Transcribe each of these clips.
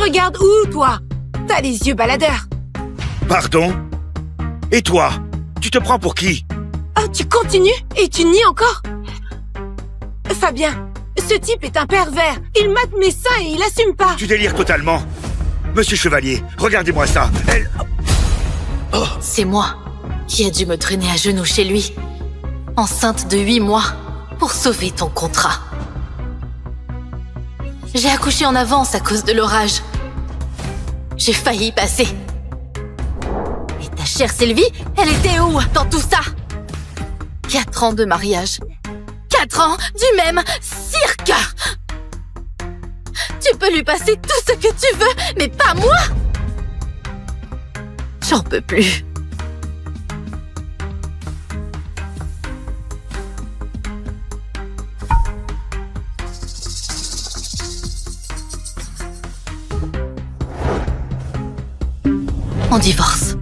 regardes où, toi? T'as les yeux baladeurs. Pardon? Et toi? Tu te prends pour qui? Oh, tu continues et tu nies encore? Fabien, ce type est un pervers. Il mate mes seins et il assume pas. Tu délires totalement. Monsieur Chevalier, regardez-moi ça. Elle... Oh. C'est moi qui ai dû me traîner à genoux chez lui, enceinte de 8 mois, pour sauver ton contrat. J'ai accouché en avance à cause de l'orage. J'ai failli y passer. Et ta chère Sylvie, elle était où dans tout ça? 4 ans de mariage. 4 ans du même cirque. Tu peux lui passer tout ce que tu veux, mais pas moi. J'en peux plus. On divorce.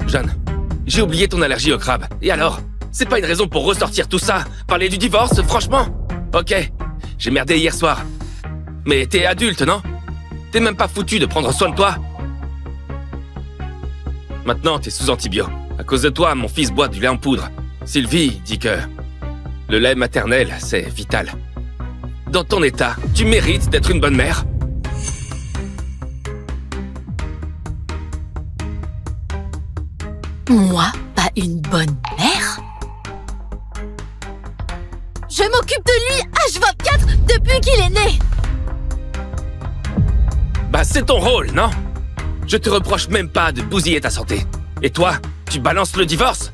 Jeanne, j'ai oublié ton allergie au crabe. Et alors? C'est pas une raison pour ressortir tout ça? Parler du divorce, franchement? Ok, j'ai merdé hier soir. Mais t'es adulte, non? T'es même pas foutu de prendre soin de toi? Maintenant, t'es sous antibio. À cause de toi, mon fils boit du lait en poudre. Sylvie dit que le lait maternel, c'est vital. Dans ton état, tu mérites d'être une bonne mère. Moi, pas une bonne mère? Je m'occupe de lui H24 depuis qu'il est né! Bah, c'est ton rôle, non? Je te reproche même pas de bousiller ta santé. Et toi, tu balances le divorce?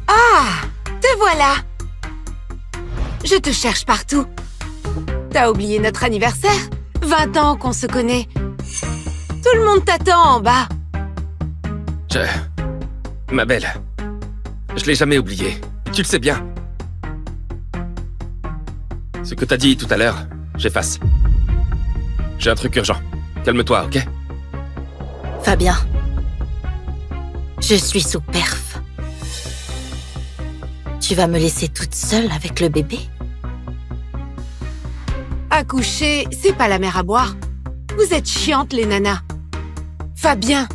Ah, te voilà. Je te cherche partout. T'as oublié notre anniversaire? 20 ans qu'on se connaît. Tout le monde t'attend en bas. Ma belle, je l'ai jamais oublié. Tu le sais bien. Ce que t'as dit tout à l'heure, j'efface. J'ai un truc urgent. Calme-toi, ok? Fabien, je suis sous perf. Tu vas me laisser toute seule avec le bébé? Accoucher, c'est pas la mer à boire. Vous êtes chiantes, les nanas. Fabien,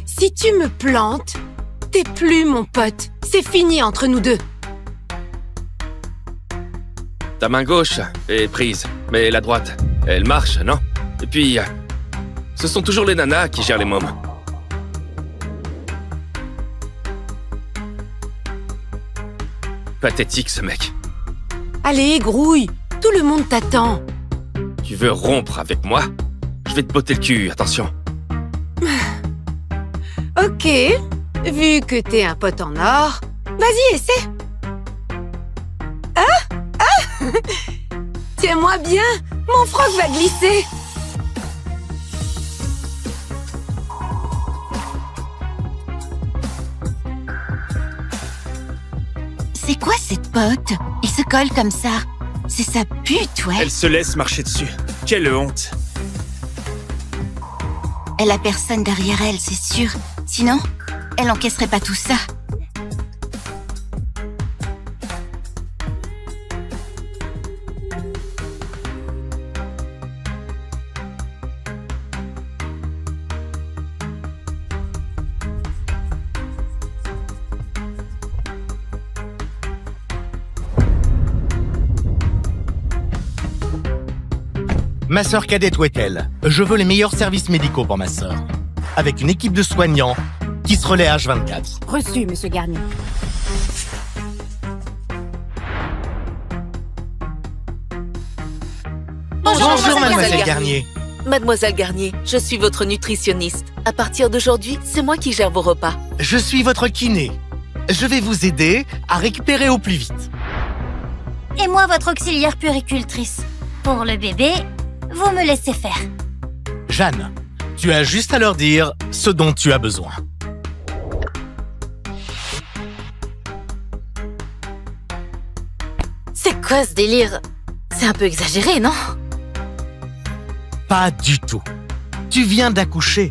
si tu me plantes, t'es plus mon pote. C'est fini entre nous deux. Ta main gauche est prise, mais la droite, elle marche, non? Et puis, ce sont toujours les nanas qui gèrent les mômes. Pathétique, ce mec. Allez, grouille. Tout le monde t'attend. Tu veux rompre avec moi? Je vais te botter le cul, attention. Ok, vu que t'es un pote en or, vas-y, essaie. Ah! Tiens-moi bien, mon froc va glisser. C'est quoi cette pote? Il se colle comme ça. C'est sa pute, ouais. Elle se laisse marcher dessus. Quelle honte. Elle a personne derrière elle, c'est sûr. Sinon, elle encaisserait pas tout ça. Ma sœur cadette où est-elle? Je veux les meilleurs services médicaux pour ma sœur. Avec une équipe de soignants qui se relaie H24. Reçu, monsieur Garnier. Bonjour, mademoiselle Garnier. Mademoiselle Garnier, je suis votre nutritionniste. À partir d'aujourd'hui, c'est moi qui gère vos repas. Je suis votre kiné. Je vais vous aider à récupérer au plus vite. Et moi, votre auxiliaire puéricultrice. Pour le bébé, vous me laissez faire. Jeanne, tu as juste à leur dire ce dont tu as besoin. C'est quoi ce délire? C'est un peu exagéré, non? Pas du tout. Tu viens d'accoucher.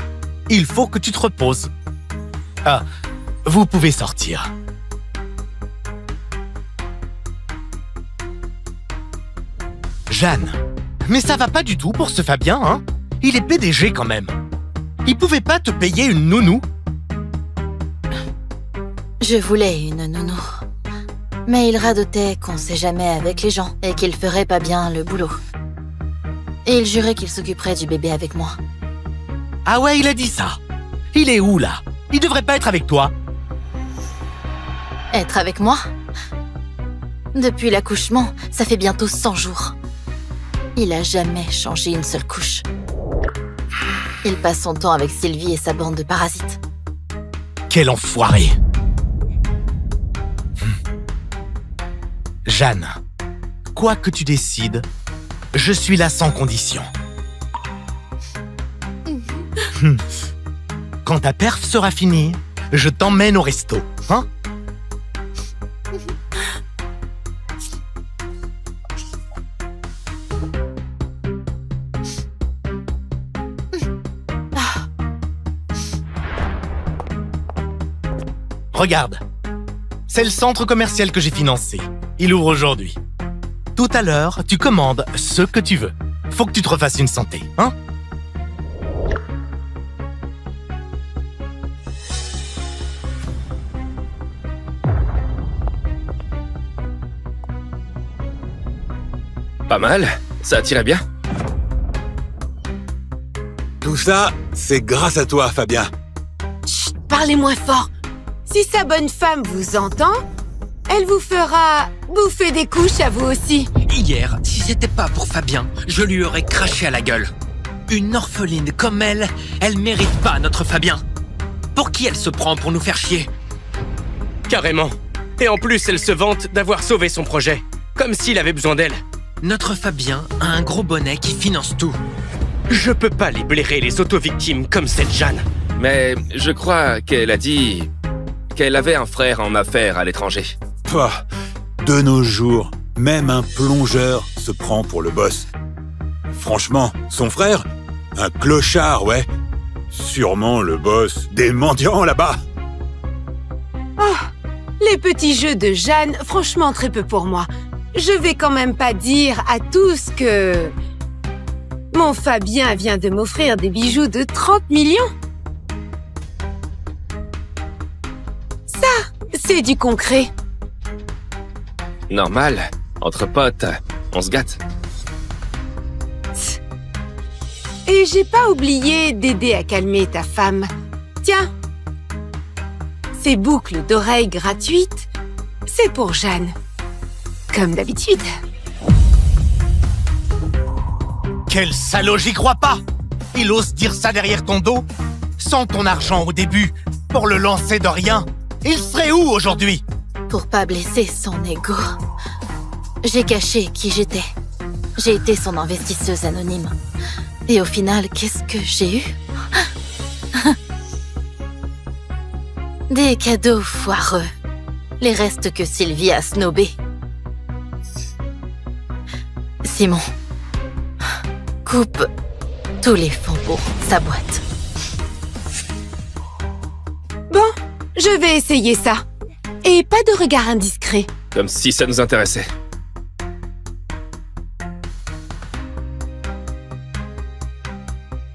Il faut que tu te reposes. Ah, vous pouvez sortir. Jeanne, mais ça va pas du tout pour ce Fabien, hein? Il est PDG quand même. Il pouvait pas te payer une nounou? Je voulais une nounou. Mais il radotait qu'on sait jamais avec les gens et qu'il ferait pas bien le boulot. Et il jurait qu'il s'occuperait du bébé avec moi. Ah ouais, il a dit ça. Il est où, là? Il devrait pas être avec toi. Être avec moi? Depuis l'accouchement, ça fait bientôt 100 jours. Il a jamais changé une seule couche. Il passe son temps avec Sylvie et sa bande de parasites. Quel enfoiré. Jeanne, quoi que tu décides, je suis là sans condition. Quand ta perf sera finie, je t'emmène au resto, hein? Regarde, c'est le centre commercial que j'ai financé. Il ouvre aujourd'hui. Tout à l'heure, tu commandes ce que tu veux. Faut que tu te refasses une santé, hein? Pas mal, ça tirait bien. Tout ça, c'est grâce à toi, Fabien. Chut, parlez moins fort. Si sa bonne femme vous entend, elle vous fera bouffer des couches à vous aussi. Hier, si c'était pas pour Fabien, je lui aurais craché à la gueule. Une orpheline comme elle mérite pas notre Fabien. Pour qui elle se prend pour nous faire chier? Carrément. Et en plus, elle se vante d'avoir sauvé son projet. Comme s'il avait besoin d'elle. Notre Fabien a un gros bonnet qui finance tout. Je peux pas les blairer les auto-victimes comme cette Jeanne. Mais je crois qu'elle a dit qu'elle avait un frère en affaires à l'étranger. Pouah, de nos jours, même un plongeur se prend pour le boss. Franchement, son frère, un clochard, ouais. Sûrement le boss des mendiants là-bas. Les petits jeux de Jeanne, franchement très peu pour moi. Je vais quand même pas dire à tous que... Mon Fabien vient de m'offrir des bijoux de 30 millions. Ça, c'est du concret. Normal, entre potes, on se gâte. Et j'ai pas oublié d'aider à calmer ta femme. Tiens, ces boucles d'oreilles gratuites, c'est pour Jeanne. Comme d'habitude. Quel salaud, j'y crois pas! Il ose dire ça derrière ton dos? Sans ton argent au début, pour le lancer de rien, il serait où aujourd'hui? Pour pas blesser son ego, j'ai caché qui j'étais. J'ai été son investisseuse anonyme. Et au final, qu'est-ce que j'ai eu? Des cadeaux foireux. Les restes que Sylvie a snobés. Simon, coupe tous les fonds pour sa boîte. Bon, je vais essayer ça. Et pas de regard indiscret. Comme si ça nous intéressait.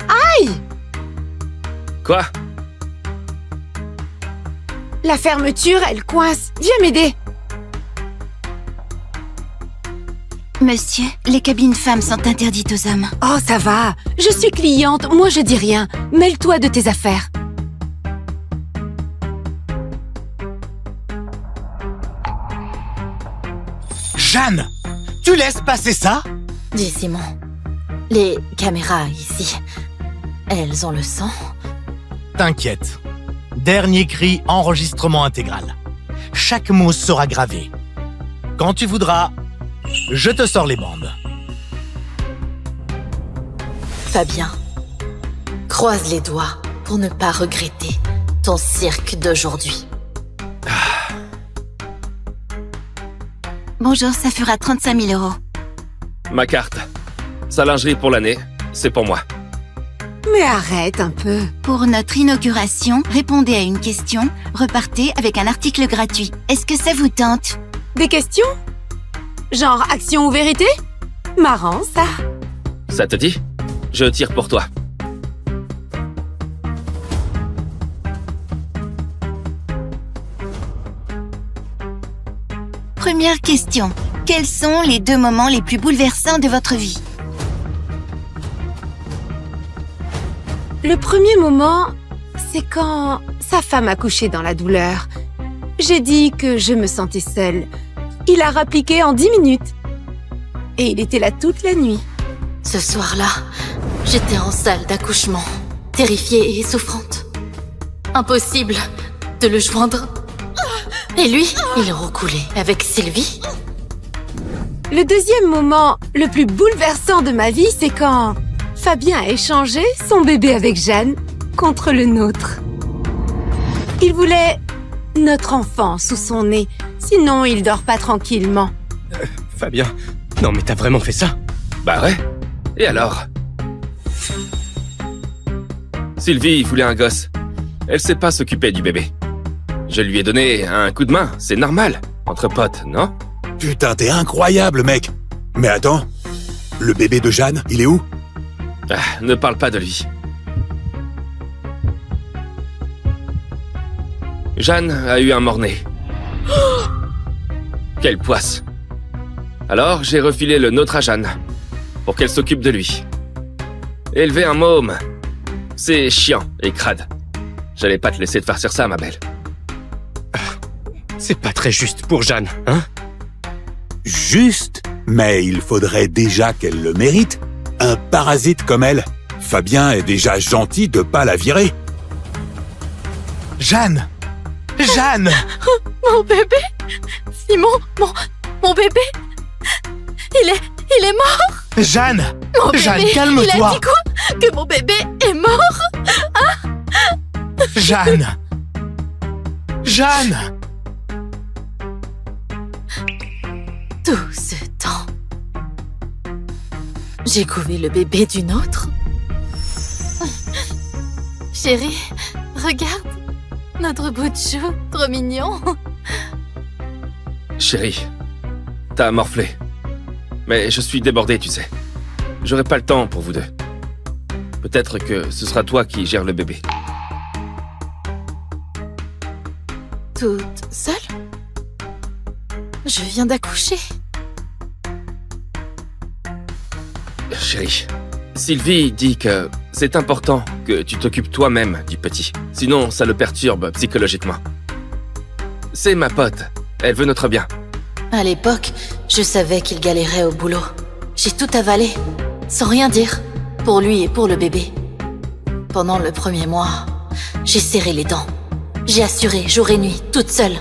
Aïe! Quoi? La fermeture, elle coince. Viens m'aider. Monsieur, les cabines femmes sont interdites aux hommes. Oh, ça va. Je suis cliente, moi je dis rien. Mêle-toi de tes affaires. Jeanne, tu laisses passer ça? Dis Simon, les caméras ici, elles ont le sang? T'inquiète. Dernier cri, enregistrement intégral. Chaque mot sera gravé. Quand tu voudras, je te sors les bandes. Fabien, croise les doigts pour ne pas regretter ton cirque d'aujourd'hui. Bonjour, ça fera 35 000 €. Ma carte. Sa lingerie pour l'année, c'est pour moi. Mais arrête un peu. Pour notre inauguration, répondez à une question, repartez avec un article gratuit. Est-ce que ça vous tente? Des questions? Genre action ou vérité? Marrant, ça. Ça te dit? Je tire pour toi. Première question. Quels sont les 2 moments les plus bouleversants de votre vie? Le premier moment, c'est quand sa femme a couché dans la douleur. J'ai dit que je me sentais seule. Il a rappliqué en 10 minutes. Et il était là toute la nuit. Ce soir-là, j'étais en salle d'accouchement, terrifiée et souffrante. Impossible de le joindre. Et lui, il recoulait avec Sylvie. Le deuxième moment le plus bouleversant de ma vie, c'est quand Fabien a échangé son bébé avec Jeanne contre le nôtre. Il voulait notre enfant sous son nez, sinon il dort pas tranquillement. Fabien, non mais t'as vraiment fait ça? Bah ouais. Et alors? Sylvie voulait un gosse. Elle sait pas s'occuper du bébé. Je lui ai donné un coup de main, c'est normal. Entre potes, non? Putain, t'es incroyable, mec. Mais attends, le bébé de Jeanne, il est où? Ah, ne parle pas de lui. Jeanne a eu un mort-né. Quelle poisse. Alors, j'ai refilé le nôtre à Jeanne, pour qu'elle s'occupe de lui. Élever un môme, c'est chiant et crade. J'allais pas te laisser te farcir ça, ma belle. C'est pas très juste pour Jeanne, hein? Juste, mais il faudrait déjà qu'elle le mérite. Un parasite comme elle. Fabien est déjà gentil de pas la virer. Jeanne! Jeanne! Mon bébé Simon, mon bébé Il est mort. Jeanne! Mon Jeanne, bébé, calme-toi. Il a dit quoi? Que mon bébé est mort? Jeanne! Jeanne! Tout ce temps, j'ai couvé le bébé d'une autre. Chérie, regarde, notre bout de chou, trop mignon. Chérie, t'as morflé. Mais je suis débordé, tu sais. J'aurai pas le temps pour vous deux. Peut-être que ce sera toi qui gères le bébé. Toute seule? Je viens d'accoucher. Chérie, Sylvie dit que c'est important que tu t'occupes toi-même du petit. Sinon, ça le perturbe psychologiquement. C'est ma pote. Elle veut notre bien. À l'époque, je savais qu'il galérait au boulot. J'ai tout avalé, sans rien dire, pour lui et pour le bébé. Pendant le premier mois, j'ai serré les dents. J'ai assuré jour et nuit, toute seule.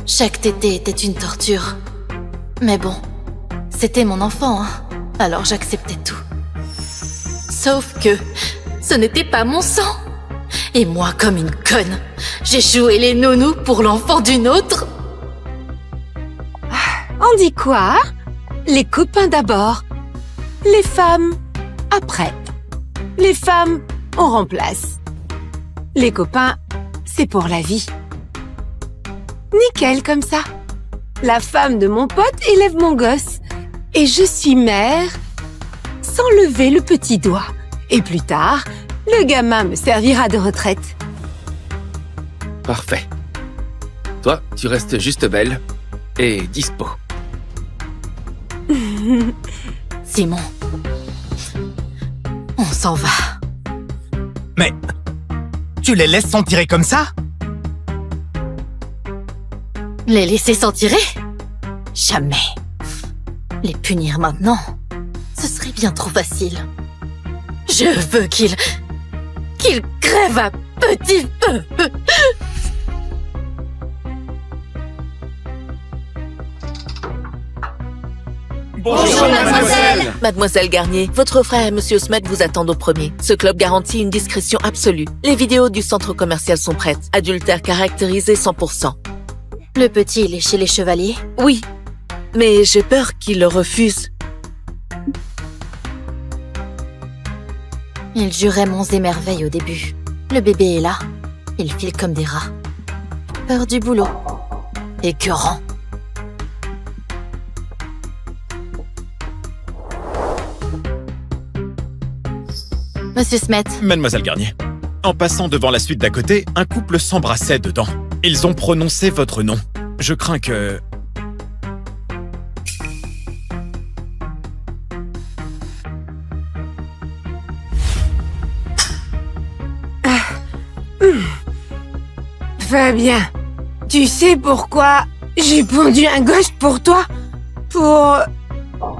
Chaque tétée était une torture. Mais bon, c'était mon enfant, hein. Alors j'acceptais tout. Sauf que ce n'était pas mon sang. Et moi, comme une conne, j'ai joué les nounous pour l'enfant d'une autre. On dit quoi? Les copains d'abord, les femmes après. Les femmes, on remplace. Les copains, c'est pour la vie. Nickel comme ça. La femme de mon pote élève mon gosse. Et je suis mère sans lever le petit doigt. Et plus tard, le gamin me servira de retraite. Parfait. Toi, tu restes juste belle et dispo. Simon, on s'en va. Mais tu les laisses s'en tirer comme ça? Les laisser s'en tirer? Jamais. Les punir maintenant, ce serait bien trop facile. Je veux qu'ils crèvent à petit feu. Bonjour, mademoiselle. Mademoiselle Garnier, votre frère et Monsieur Smet vous attendent au premier. Ce club garantit une discrétion absolue. Les vidéos du centre commercial sont prêtes. Adultère caractérisé 100%. Le petit, il est chez les chevaliers? Oui, mais j'ai peur qu'il le refuse. Il jurait monts et merveilles au début. Le bébé est là. Il file comme des rats. Peur du boulot. Écœurant. Monsieur Smet. Mademoiselle Garnier, en passant devant la suite d'à côté, un couple s'embrassait dedans. Ils ont prononcé votre nom. Je crains que... Fabien, tu sais pourquoi j'ai pondu un gosse pour toi? Pour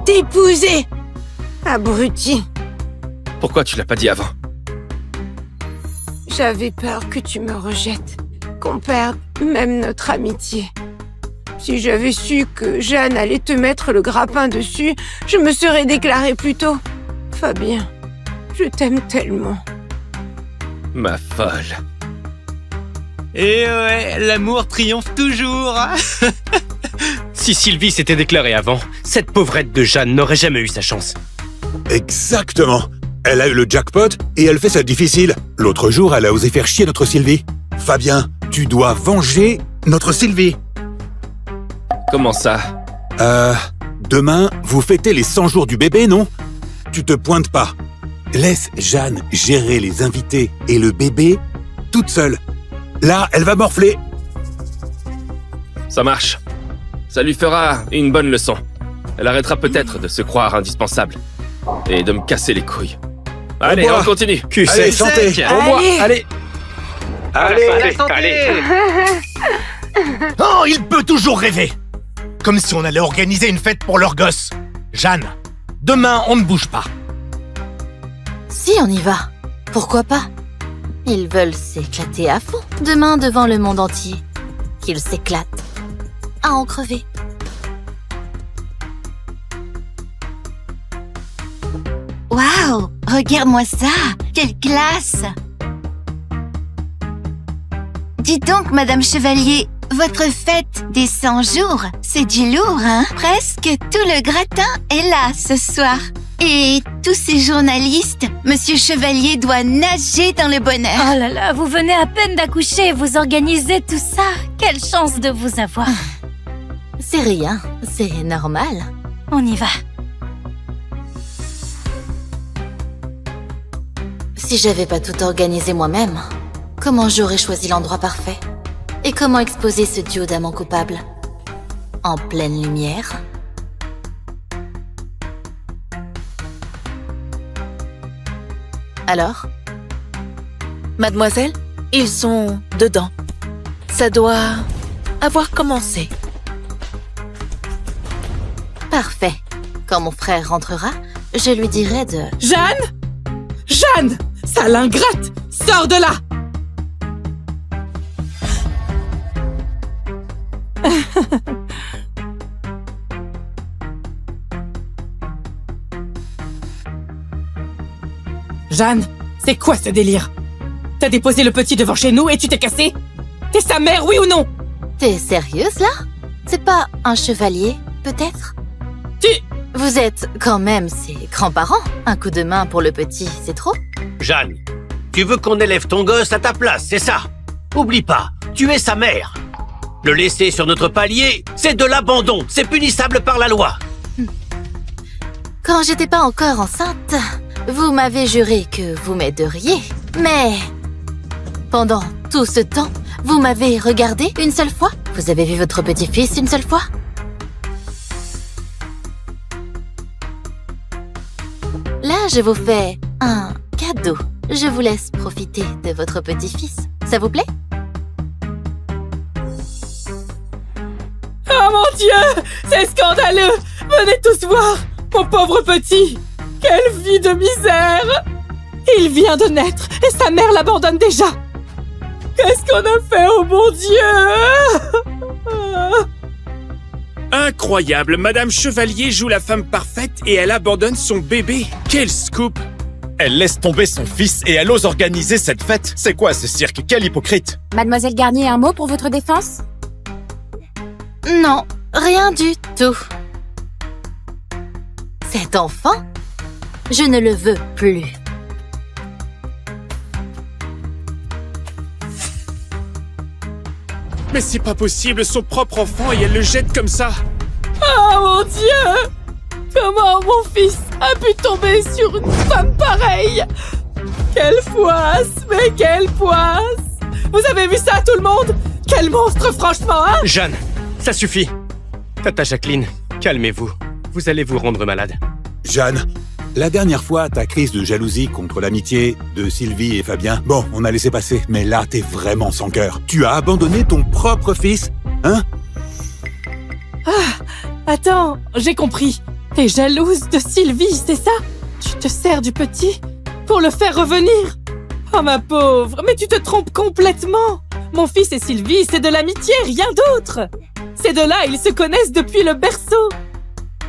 t'épouser, abruti. Pourquoi tu l'as pas dit avant? J'avais peur que tu me rejettes, qu'on perde même notre amitié. Si j'avais su que Jeanne allait te mettre le grappin dessus, je me serais déclarée plus tôt. Fabien, je t'aime tellement. Ma folle. Et ouais, l'amour triomphe toujours. Si Sylvie s'était déclarée avant, cette pauvrette de Jeanne n'aurait jamais eu sa chance. Exactement. Elle a eu le jackpot et elle fait ça difficile. L'autre jour, elle a osé faire chier notre Sylvie. Fabien, tu dois venger notre Sylvie. Comment ça? Demain, vous fêtez les 100 jours du bébé, non? Tu te pointes pas. Laisse Jeanne gérer les invités et le bébé toute seule. Là, elle va morfler. Ça marche. Ça lui fera une bonne leçon. Elle arrêtera peut-être de se croire indispensable. Et de me casser les couilles. Allez, on continue. Allez, santé. Au moins, allez. Allez. Oh, il peut toujours rêver. Comme si on allait organiser une fête pour leur gosse. Jeanne, demain, on ne bouge pas. Si, on y va. Pourquoi pas? Ils veulent s'éclater à fond. Demain, devant le monde entier. Qu'ils s'éclatent. À en crever. Waouh! Regarde-moi ça! Quelle classe! Dites donc, Madame Chevalier, votre fête des 100 jours, c'est du lourd, hein? Presque tout le gratin est là ce soir. Et tous ces journalistes, Monsieur Chevalier doit nager dans le bonheur. Oh là là, vous venez à peine d'accoucher, vous organisez tout ça. Quelle chance de vous avoir. C'est rien, c'est normal. On y va. Si j'avais pas tout organisé moi-même, comment j'aurais choisi l'endroit parfait? Et comment exposer ce duo d'amants coupables? En pleine lumière? Alors? Mademoiselle, ils sont dedans. Ça doit avoir commencé. Parfait. Quand mon frère rentrera, je lui dirai de... Jeanne? Jeanne! Sale ingrate! Sors de là! Jeanne, c'est quoi ce délire? T'as déposé le petit devant chez nous et tu t'es cassé? T'es sa mère, oui ou non? T'es sérieuse, là? C'est pas un chevalier, peut-être? Vous êtes quand même ses grands-parents. Un coup de main pour le petit, c'est trop? Jeanne, tu veux qu'on élève ton gosse à ta place, c'est ça? Oublie pas, tu es sa mère. Le laisser sur notre palier, c'est de l'abandon, c'est punissable par la loi. Quand j'étais pas encore enceinte, vous m'avez juré que vous m'aideriez. Mais pendant tout ce temps, vous m'avez regardé une seule fois? Vous avez vu votre petit-fils une seule fois? Là, je vous fais un cadeau. Je vous laisse profiter de votre petit-fils. Ça vous plaît? Oh mon Dieu! C'est scandaleux! Venez tous voir! Mon pauvre petit! Quelle vie de misère! Il vient de naître et sa mère l'abandonne déjà! Qu'est-ce qu'on a fait, oh mon Dieu! Incroyable, Madame Chevalier joue la femme parfaite et elle abandonne son bébé. Quel scoop! Elle laisse tomber son fils et elle ose organiser cette fête. C'est quoi ce cirque? Quel hypocrite! Mademoiselle Garnier, un mot pour votre défense? Non, rien du tout. Cet enfant, je ne le veux plus. Mais c'est pas possible, son propre enfant et elle le jette comme ça. Oh mon Dieu! Comment mon fils a pu tomber sur une femme pareille? Quelle poisse! Mais quelle poisse! Vous avez vu ça, tout le monde? Quel monstre, franchement, hein? Jeanne, ça suffit. Tata Jacqueline, calmez-vous. Vous allez vous rendre malade. Jeanne, la dernière fois, ta crise de jalousie contre l'amitié de Sylvie et Fabien, bon, on a laissé passer, mais là, t'es vraiment sans cœur. Tu as abandonné ton propre fils, hein? Ah, attends, j'ai compris. T'es jalouse de Sylvie, c'est ça? Tu te sers du petit pour le faire revenir? Oh ma pauvre, mais tu te trompes complètement. Mon fils et Sylvie, c'est de l'amitié, rien d'autre. Ces deux-là, ils se connaissent depuis le berceau.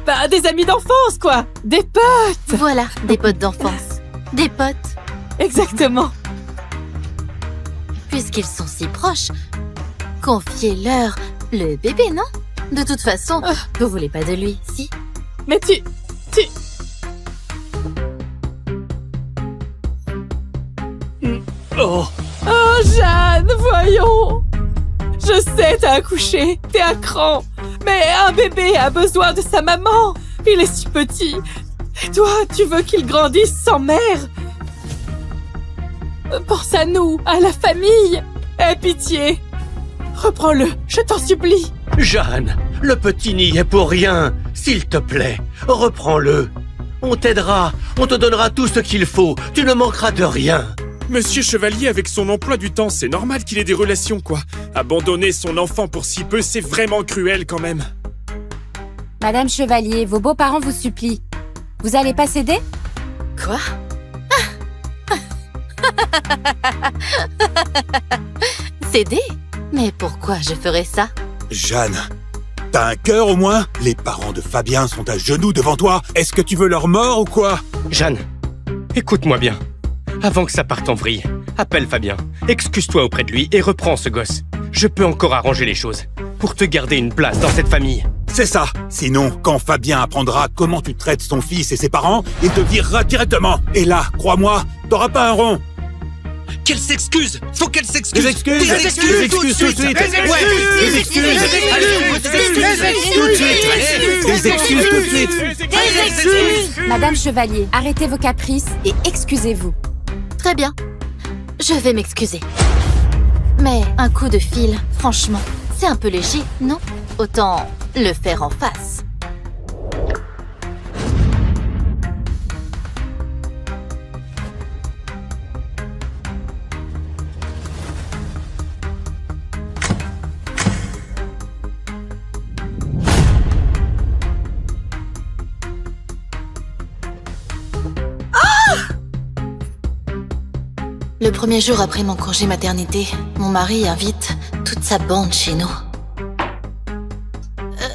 Bah, des amis d'enfance, quoi. Des potes. Voilà, des potes d'enfance. Des potes. Exactement. Puisqu'ils sont si proches, confiez-leur le bébé, non? De toute façon, vous voulez pas de lui, si? Mais tu... Oh! Oh, Jeanne, voyons. Je sais, t'as accouché, t'es à cran. Mais un bébé a besoin de sa maman. Il est si petit. Et toi, tu veux qu'il grandisse sans mère? Pense à nous, à la famille. Aie pitié. Reprends-le, je t'en supplie. Jeanne, le petit n'y est pour rien. S'il te plaît, reprends-le. On t'aidera, on te donnera tout ce qu'il faut. Tu ne manqueras de rien. Monsieur Chevalier, avec son emploi du temps, c'est normal qu'il ait des relations, quoi. Abandonner son enfant pour si peu, c'est vraiment cruel, quand même. Madame Chevalier, vos beaux-parents vous supplient. Vous allez pas céder? Quoi? Céder? Mais pourquoi je ferais ça? Jeanne, t'as un cœur au moins? Les parents de Fabien sont à genoux devant toi. Est-ce que tu veux leur mort ou quoi? Jeanne, écoute-moi bien. Avant que ça parte en vrille, appelle Fabien, excuse-toi auprès de lui et reprends ce gosse. Je peux encore arranger les choses pour te garder une place dans cette famille. C'est ça. Sinon, quand Fabien apprendra comment tu traites son fils et ses parents, il te virera directement. Et là, crois-moi, t'auras pas un rond. Qu'elle s'excuse! Faut qu'elle s'excuse! Des excuses! Des excuses tout de suite! Des excuses tout de suite! Madame Chevalier, arrêtez vos caprices et excusez-vous. Très bien. Je vais m'excuser. Mais un coup de fil, franchement, c'est un peu léger, non? Autant le faire en face. Le premier jour après mon congé maternité, mon mari invite toute sa bande chez nous.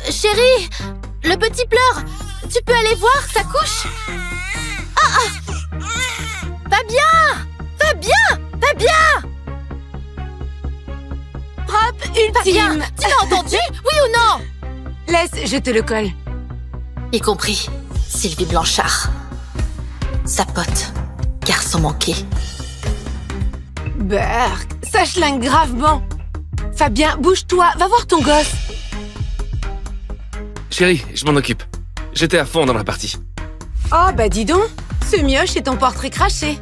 Chérie, le petit pleure. Tu peux aller voir sa couche? Fabien! Fabien! Fabien! Frappe ultime. Fabien, tu l'as entendu? Oui ou non? Laisse, je te le colle. Y compris Sylvie Blanchard. Sa pote. Garçon manqué. Burk, ça schlingue gravement. Fabien, bouge-toi, va voir ton gosse. Chérie, je m'en occupe. J'étais à fond dans la partie. Oh, bah dis donc, ce mioche est ton portrait craché.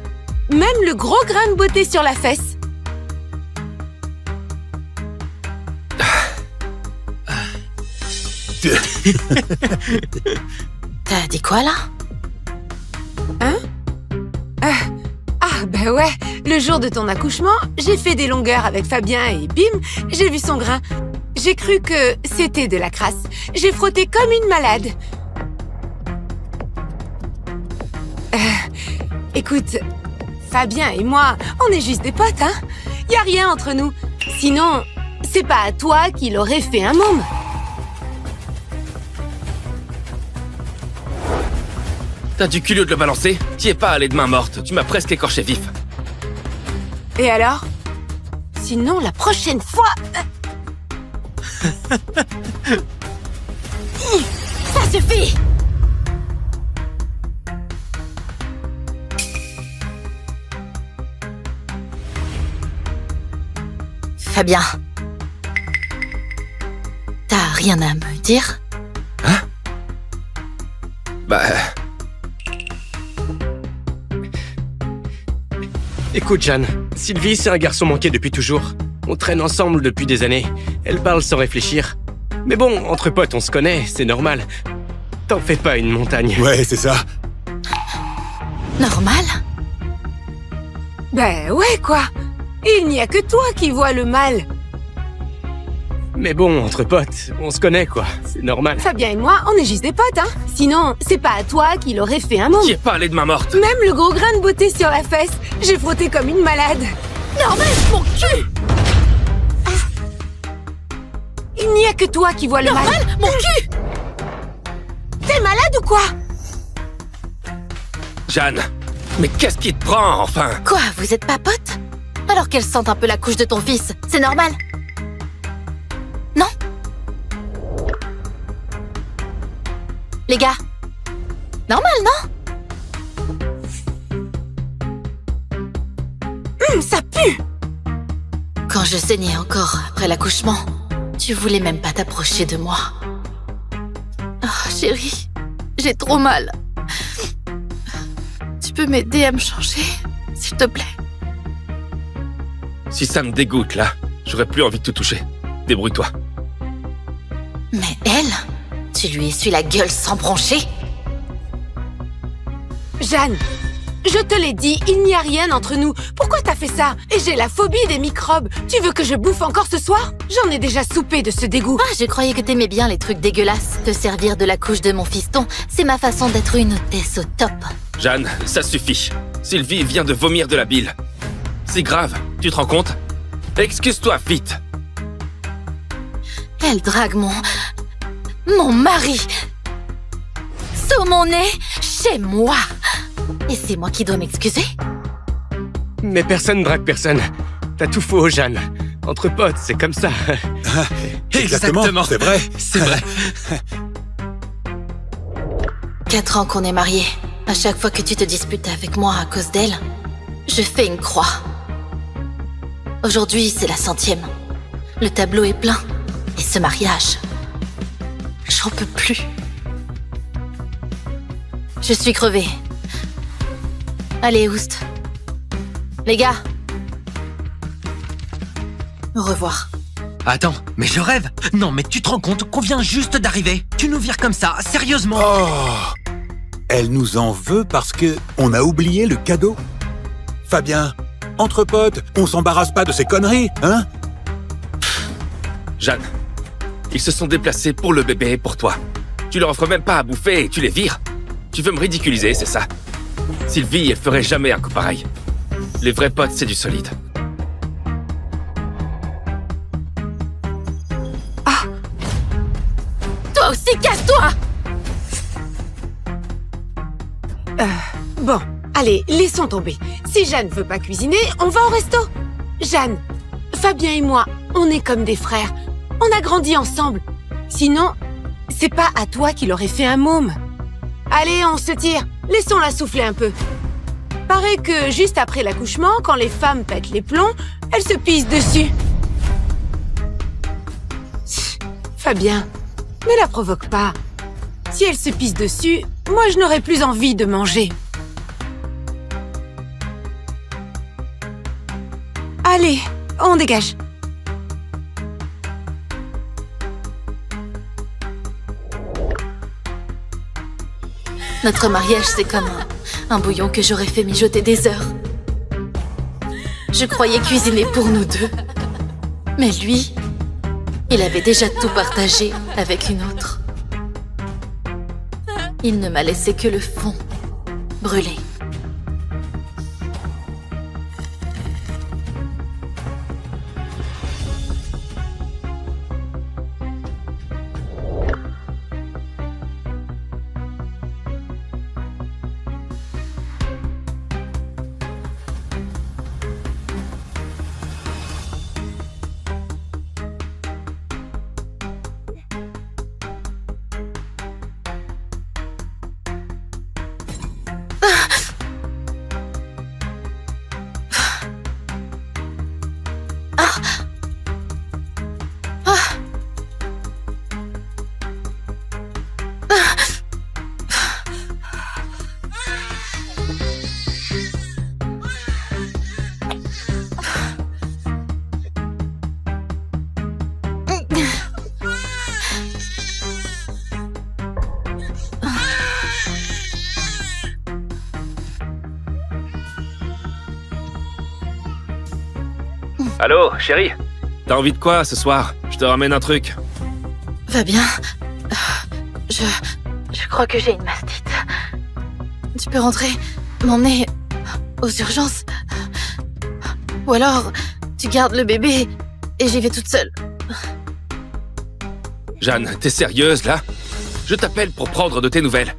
Même le gros grain de beauté sur la fesse. T'as dit quoi, là? Hein? Ah, bah ouais, le jour de ton accouchement, j'ai fait des longueurs avec Fabien et bim, j'ai vu son grain. J'ai cru que c'était de la crasse. J'ai frotté comme une malade. Écoute, Fabien et moi, on est juste des potes, hein? Y a rien entre nous. Sinon, c'est pas à toi qu'il aurait fait un môme. T'as du culot de le balancer? T'y es pas allé de main morte, tu m'as presque écorché vif. Et alors? Sinon, la prochaine fois... Ça suffit! Fabien. T'as rien à me dire? Hein? Bah... Écoute, Jeanne, Sylvie, c'est un garçon manqué depuis toujours. On traîne ensemble depuis des années. Elle parle sans réfléchir. Mais bon, entre potes, on se connaît, c'est normal. T'en fais pas une montagne. Ouais, c'est ça. Normal? Ben ouais, quoi. Il n'y a que toi qui vois le mal. Mais bon, entre potes, on se connaît, quoi. C'est normal. Fabien et moi, on est juste des potes, hein. Sinon, c'est pas à toi qu'il aurait fait un mot. Qui est parlé de ma morte? Même le gros grain de beauté sur la fesse, j'ai frotté comme une malade. Normal, mon cul! Il n'y a que toi qui vois le mal. Normal, mon cul! T'es malade ou quoi? Jeanne, mais qu'est-ce qui te prend, enfin? Quoi, vous êtes pas potes? Alors qu'elle sente un peu la couche de ton fils, c'est normal? Non? Les gars? Normal, non? Ça pue! Quand je saignais encore après l'accouchement, tu voulais même pas t'approcher de moi. Oh, chérie, j'ai trop mal. Tu peux m'aider à me changer, s'il te plaît? Si ça me dégoûte, là, j'aurais plus envie de te toucher. Débrouille-toi. Mais elle, tu lui essuies la gueule sans broncher? Jeanne, je te l'ai dit, il n'y a rien entre nous. Pourquoi t'as fait ça? Et j'ai la phobie des microbes. Tu veux que je bouffe encore ce soir? J'en ai déjà soupé de ce dégoût. Ah, je croyais que t'aimais bien les trucs dégueulasses. Te servir de la couche de mon fiston, c'est ma façon d'être une hôtesse au top. Jeanne, ça suffit. Sylvie vient de vomir de la bile. C'est grave, tu te rends compte? Excuse-toi, vite. Elle drague mon mari sous mon nez chez moi. Et c'est moi qui dois m'excuser? Mais personne drague personne. T'as tout faux, Jeanne. Entre potes, c'est comme ça. Exactement, c'est vrai. C'est vrai. 4 ans qu'on est mariés. À chaque fois que tu te disputes avec moi à cause d'elle, je fais une croix. Aujourd'hui, c'est la 100e. Le tableau est plein. Et ce mariage, j'en peux plus. Je suis crevée. Allez, Oust. Les gars. Au revoir. Attends, mais je rêve. Non, mais tu te rends compte qu'on vient juste d'arriver. Tu nous vires comme ça, sérieusement. Oh, elle nous en veut parce que on a oublié le cadeau. Fabien, entre potes, on s'embarrasse pas de ces conneries, hein? Jeanne, ils se sont déplacés pour le bébé et pour toi. Tu leur offres même pas à bouffer et tu les vires. Tu veux me ridiculiser, c'est ça? Sylvie, elle ferait jamais un coup pareil. Les vrais potes, c'est du solide. Ah! Toi aussi, casse-toi! Bon, allez, laissons tomber. Si Jeanne veut pas cuisiner, on va au resto. Jeanne, Fabien et moi, on est comme des frères. On a grandi ensemble. Sinon, c'est pas à toi qu'il aurait fait un môme. Allez, on se tire. Laissons-la souffler un peu. Paraît que juste après l'accouchement, quand les femmes pètent les plombs, elles se pissent dessus. Fabien, ne la provoque pas. Si elle se pisse dessus, moi je n'aurai plus envie de manger. Allez, on dégage. Notre mariage, c'est comme un bouillon que j'aurais fait mijoter des heures. Je croyais cuisiner pour nous deux. Mais lui, il avait déjà tout partagé avec une autre. Il ne m'a laissé que le fond, brûlé. Allô, chérie? T'as envie de quoi ce soir? Je te ramène un truc. Fabien, je crois que j'ai une mastite. Tu peux rentrer m'emmener aux urgences? Ou alors, tu gardes le bébé et j'y vais toute seule. Jeanne, t'es sérieuse, là? Je t'appelle pour prendre de tes nouvelles.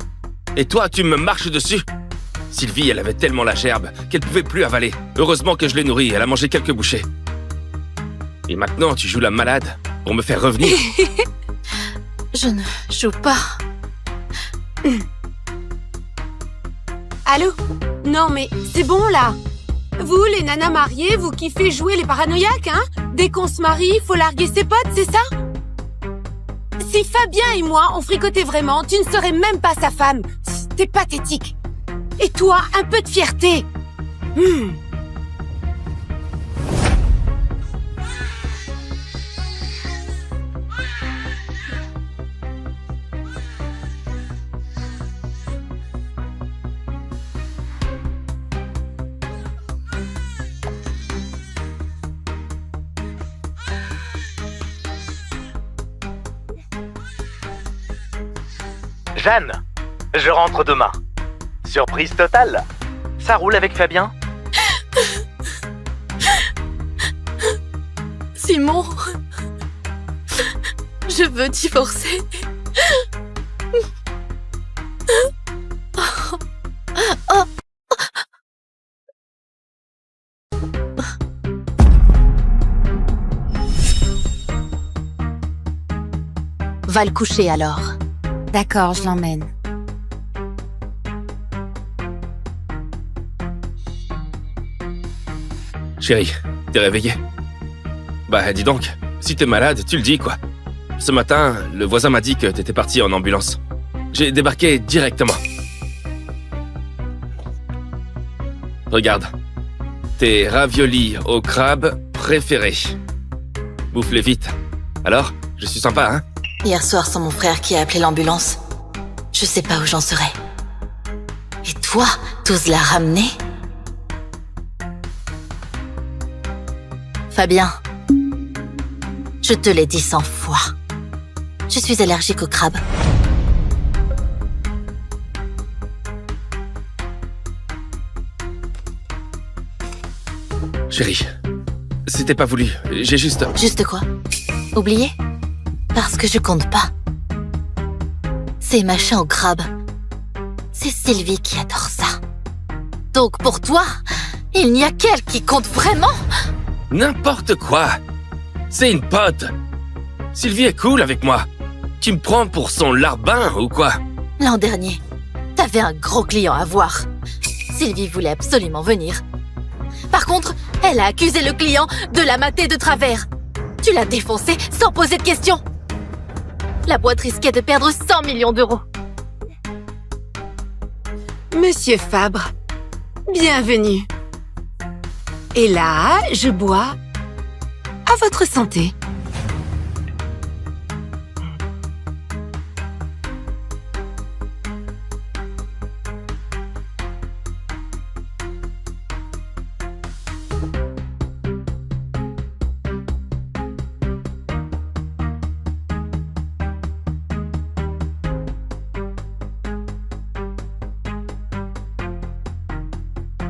Et toi, tu me marches dessus? Sylvie, elle avait tellement la gerbe qu'elle pouvait plus avaler. Heureusement que je l'ai nourrie, elle a mangé quelques bouchées. Et maintenant, tu joues la malade pour me faire revenir. Je ne joue pas. Allô? Non mais c'est bon là. Vous, les nanas mariées, vous kiffez jouer les paranoïaques, hein? Dès qu'on se marie, faut larguer ses potes, c'est ça? Si Fabien et moi, on fricotait vraiment, tu ne serais même pas sa femme. T'es pathétique. Et toi, un peu de fierté. Jeanne, je rentre demain. Surprise totale. Ça roule avec Fabien? Simon, je veux divorcer. Va le coucher alors. D'accord, je l'emmène. Chérie, t'es réveillée? Bah, dis donc, si t'es malade, tu le dis, quoi. Ce matin, le voisin m'a dit que t'étais parti en ambulance. J'ai débarqué directement. Regarde. Tes raviolis au crabe préférés. Bouffe-les vite. Alors, je suis sympa, hein? Hier soir, c'est mon frère qui a appelé l'ambulance. Je sais pas où j'en serais. Et toi, t'oses la ramener? Fabien, je te l'ai dit 100 fois. Je suis allergique au crabe. Chérie, c'était pas voulu. J'ai juste... Juste quoi? Oublié? Parce que je compte pas. Ces machins au crabe, c'est Sylvie qui adore ça. Donc pour toi, il n'y a qu'elle qui compte vraiment? N'importe quoi. C'est une pote. Sylvie est cool avec moi. Tu me prends pour son larbin ou quoi? L'an dernier, t'avais un gros client à voir. Sylvie voulait absolument venir. Par contre, elle a accusé le client de la mater de travers. Tu l'as défoncé sans poser de questions. La boîte risquait de perdre 100 millions d'euros. Monsieur Fabre, bienvenue. Et là, je bois à votre santé.